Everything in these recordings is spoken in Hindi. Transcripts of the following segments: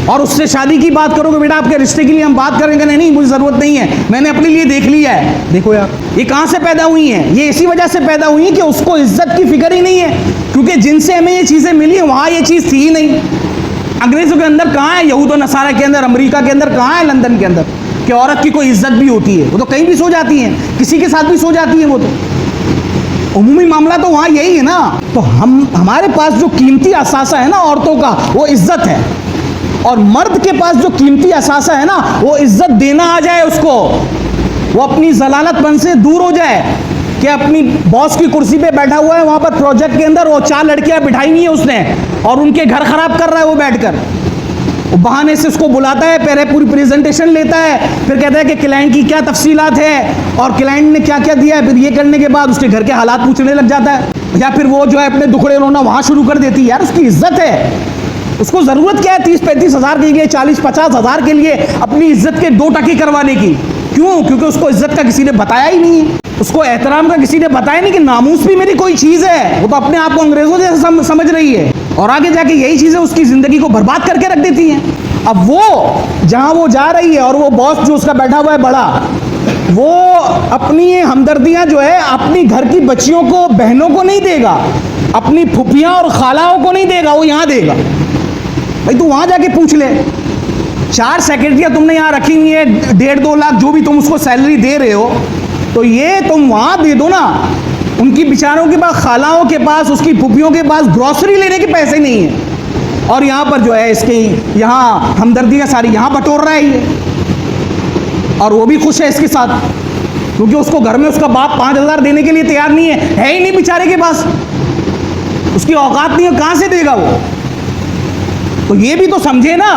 और उससे शादी की बात करोगे, बेटा आपके रिश्ते के लिए हम बात करेंगे, नहीं मुझे ज़रूरत नहीं है, मैंने अपने लिए देख लिया है। देखो यार, ये कहाँ से पैदा हुई हैं? ये इसी वजह से पैदा हुई है कि उसको इज्जत की फिक्र ही नहीं है, क्योंकि जिनसे हमें ये चीज़ें मिली वहाँ ये चीज़ थी ही नहीं। अंग्रेज़ों के अंदर कहाँ है, यहूद और नसारा के अंदर, अमेरिका के अंदर कहाँ है, लंदन के अंदर, कि औरत की कोई इज्जत भी होती है? वो तो कहीं भी सो जाती हैं, किसी के साथ भी सो जाती है। वो तो उमूमी मामला तो वहाँ यही है ना। तो हमारे पास जो कीमती असासा है ना औरतों का, वो इज्जत है। और मर्द के पास जो कीमती असासा है ना, वो इज्जत देना आ जाए उसको, वो अपनी जलालतपन से दूर हो जाए कि अपनी बॉस की कुर्सी पे बैठा हुआ है वहाँ पर प्रोजेक्ट के अंदर, वो 4 लड़कियाँ बिठाई हुई है उसने और उनके घर खराब कर रहा है वो बैठकर। वो बहाने से उसको बुलाता है, पहले पूरी प्रेजेंटेशन लेता है, फिर कहता है कि क्लाइंट की क्या तफसीलात है और क्लाइंट ने क्या क्या दिया है। फिर ये करने के बाद उसके घर के हालात पूछने लग जाता है, या फिर वो जो है अपने दुखड़े रोना वहाँ शुरू कर देती है। यार उसकी इज्जत है, उसको ज़रूरत क्या है 30-35 हज़ार के लिए, 40-50 हज़ार के लिए अपनी इज्जत के 2 टके करवाने की? क्यों? क्योंकि उसको इज्जत का किसी ने बताया ही नहीं है, उसको एहतराम का किसी ने बताया नहीं कि नामूस भी मेरी कोई चीज़ है। वो तो अपने आप को अंग्रेज़ों जैसे समझ रही है और आगे जाके यही चीज़ें उसकी ज़िंदगी को बर्बाद करके रख देती हैं। अब वो जहाँ वो जा रही है और वो बॉस जो उसका बैठा हुआ है बड़ा, वो अपनी ये हमदर्दियाँ जो है अपनी घर की बच्चियों को, बहनों को नहीं देगा, अपनी फुफियाँ और खालाओं को नहीं देगा, वो यहाँ देगा। भाई तू वहाँ जाके पूछ ले, 4 सेक्रेटरियाँ तुमने यहाँ रखी हुई है, 1.5-2 लाख जो भी तुम उसको सैलरी दे रहे हो, तो ये तुम वहाँ दे दो ना। उनकी बेचारों के पास, खालाओं के पास, उसकी फुफियों के पास ग्रॉसरी लेने के पैसे नहीं है, और यहाँ पर जो है इसके यहाँ हमदर्दियाँ सारी यहाँ बटोर रहा है ये, और वो भी खुश है इसके साथ, क्योंकि उसको घर में उसका बाप 5,000 देने के लिए तैयार नहीं है ही नहीं बेचारे के पास, उसकी औकात नहीं है, कहाँ से देगा वो? तो ये भी तो समझे ना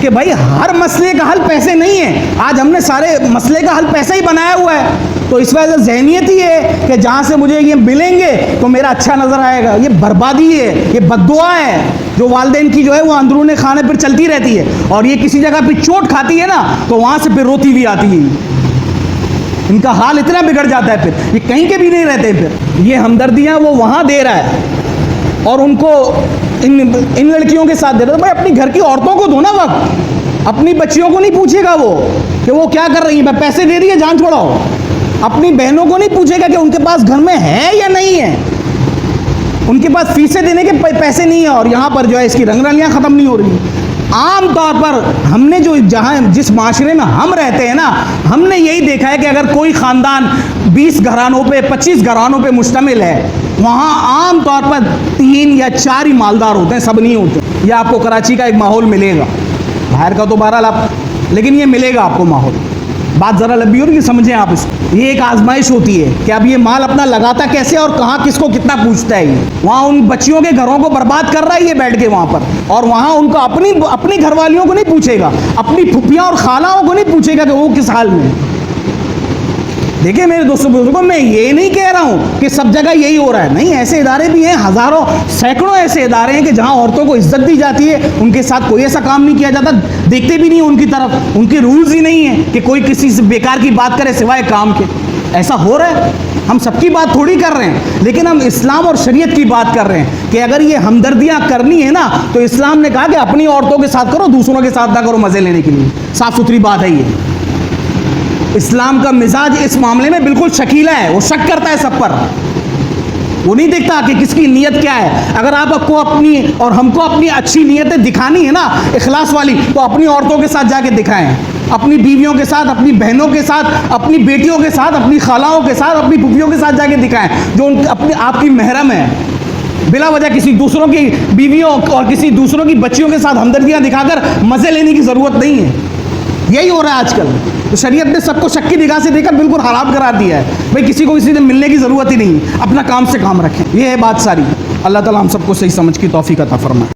कि भाई हर मसले का हल पैसे नहीं है। आज हमने सारे मसले का हल पैसा ही बनाया हुआ है, तो इस वजह से ज़हनियत ही है कि जहाँ से मुझे ये मिलेंगे तो मेरा अच्छा नज़र आएगा। ये बर्बादी है, ये बद्दुआ है जो वालिदैन की जो है वो अंदरूने खाने पर चलती रहती है, और ये किसी जगह पर चोट खाती है ना तो वहाँ से फिर रोती भी आती है। इनका हाल इतना बिगड़ जाता है, फिर ये कहीं के भी नहीं रहते। फिर ये हमदर्दियाँ वो वहाँ दे रहा है और उनको इन लड़कियों के साथ दे रहा है। भाई अपनी घर की औरतों को दो ना वक्त, अपनी बच्चियों को नहीं पूछेगा वो कि वो क्या कर रही है, पैसे दे रही है जान छोड़ाओ। अपनी बहनों को नहीं पूछेगा कि उनके पास घर में है या नहीं है, उनके पास फीसें देने के पैसे नहीं है। और यहाँ पर जो है इसकी रंगरलियाँ ख़त्म नहीं हो रही। आम तौर पर हमने जो जिस माशरे में हम रहते हैं ना, हमने यही देखा है कि अगर कोई ख़ानदान 20 घरानों पे, 25 घरानों पे मुश्तमिल है, वहाँ आम तौर पर 3 या 4 ही मालदार होते हैं, सब नहीं होते। ये आपको कराची का एक माहौल मिलेगा, बाहर का तो बहरहाल आप, लेकिन ये मिलेगा आपको माहौल। बात ज़रा लंबी हो रही है, समझें आप इसको। ये एक आजमाइश होती है कि अब ये माल अपना लगाता कैसे और कहाँ किसको कितना पूछता है। ये वहाँ उन बच्चियों के घरों को बर्बाद कर रहा है ये बैठ के वहाँ पर, और वहाँ उनको अपनी घरवालियों को नहीं पूछेगा, अपनी फुफियाँ और खालाओं को नहीं पूछेगा कि वो किस हाल में। देखिए मेरे दोस्तों बुजुर्गों, मैं ये नहीं कह रहा हूँ कि सब जगह यही हो रहा है, नहीं, ऐसे इदारे भी हैं, हज़ारों सैकड़ों ऐसे इदारे हैं कि जहाँ औरतों को इज्जत दी जाती है, उनके साथ कोई ऐसा काम नहीं किया जाता, देखते भी नहीं उनकी तरफ, उनके रूल्स ही नहीं है कि कोई किसी से बेकार की बात करे सिवाय काम के। ऐसा हो रहा है, हम सबकी बात थोड़ी कर रहे हैं, लेकिन हम इस्लाम और शरीयत की बात कर रहे हैं कि अगर ये हमदर्दियाँ करनी है ना तो इस्लाम ने कहा कि अपनी औरतों के साथ करो, दूसरों के साथ ना करो मज़े लेने के लिए। साफ़ सुथरी बात है ये। इस्लाम का मिजाज इस मामले में बिल्कुल शकीला है, वो शक करता है सब पर, वो नहीं देखता कि किसकी नीयत क्या है। अगर आपको अपनी और हमको अपनी अच्छी नीयतें दिखानी है ना, इखलास वाली, तो अपनी औरतों के साथ जाके दिखाएं, अपनी बीवियों के साथ, अपनी बहनों के साथ, अपनी बेटियों के साथ, अपनी खालाओं के साथ, अपनी फुफियों के साथ जाके दिखाएं जो अपनी आपकी महरम है। बिला वजह किसी दूसरों की बीवियों और किसी दूसरों की बच्चियों के साथ हमदर्दियाँ दिखाकर मज़े लेने की ज़रूरत नहीं है। यही हो रहा है आजकल। तो शरीयत ने सबको शक की निगाह से देखकर बिल्कुल हराम करार दिया है। भाई किसी को किसी से मिलने की ज़रूरत ही नहीं, अपना काम से काम रखें। ये है बात सारी। अल्लाह ताला हम सबको सही समझ की तौफीक अता फरमाए।